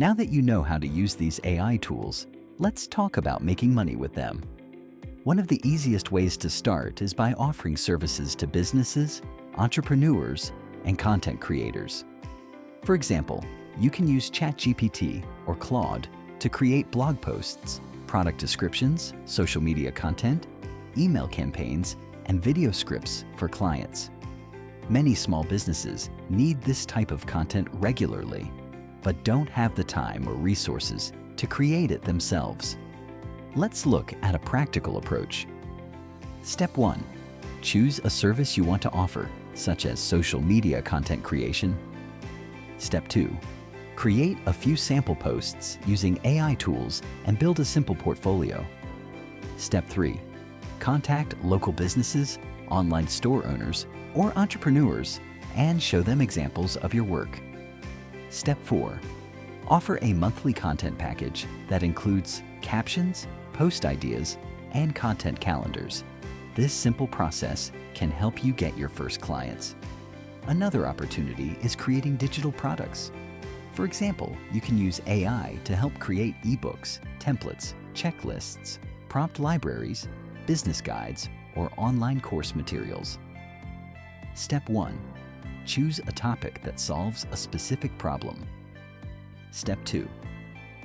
Now that you know how to use these AI tools, let's talk about making money with them. One of the easiest ways to start is by offering services to businesses, entrepreneurs, and content creators. For example, you can use ChatGPT or Claude to create blog posts, product descriptions, social media content, email campaigns, and video scripts for clients. Many small businesses need this type of content regularly, but don't have the time or resources to create it themselves. Let's look at a practical approach. Step 1. Choose a service you want to offer, such as social media content creation. Step 2. Create a few sample posts using AI tools and build a simple portfolio. Step 3. Contact local businesses, online store owners, or entrepreneurs and show them examples of your work. Step 4. Offer a monthly content package that includes captions, post ideas, and content calendars. This simple process can help you get your first clients. Another opportunity is creating digital products. For example, you can use AI to help create ebooks, templates, checklists, prompt libraries, business guides, or online course materials. Step 1. Choose a topic that solves a specific problem. Step 2.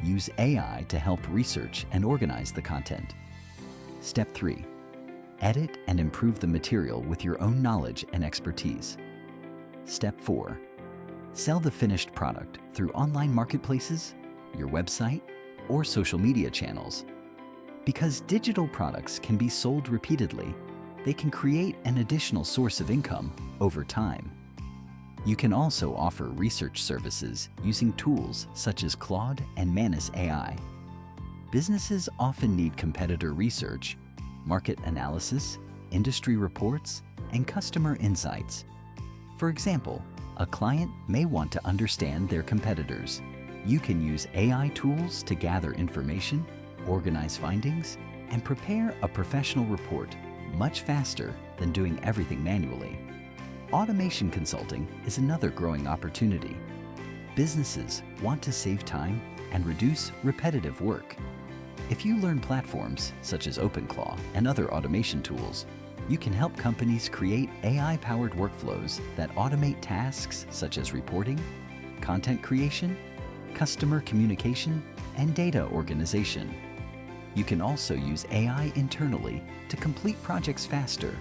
Use AI to help research and organize the content. Step 3. Edit and improve the material with your own knowledge and expertise. Step 4. Sell the finished product through online marketplaces, your website, or social media channels. Because digital products can be sold repeatedly, they can create an additional source of income over time. You can also offer research services using tools such as Claude and Manus AI. Businesses often need competitor research, market analysis, industry reports, and customer insights. For example, a client may want to understand their competitors. You can use AI tools to gather information, organize findings, and prepare a professional report much faster than doing everything manually. Automation consulting is another growing opportunity. Businesses want to save time and reduce repetitive work. If you learn platforms such as OpenClaw and other automation tools, you can help companies create AI-powered workflows that automate tasks such as reporting, content creation, customer communication, and data organization. You can also use AI internally to complete projects faster,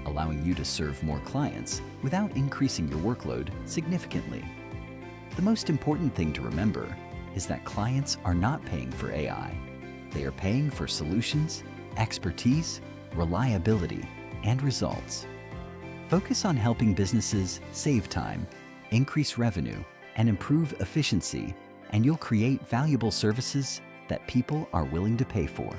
allowing you to serve more clients without increasing your workload significantly. The most important thing to remember is that clients are not paying for AI. They are paying for solutions, expertise, reliability, and results. Focus on helping businesses save time, increase revenue, and improve efficiency, and you'll create valuable services that people are willing to pay for.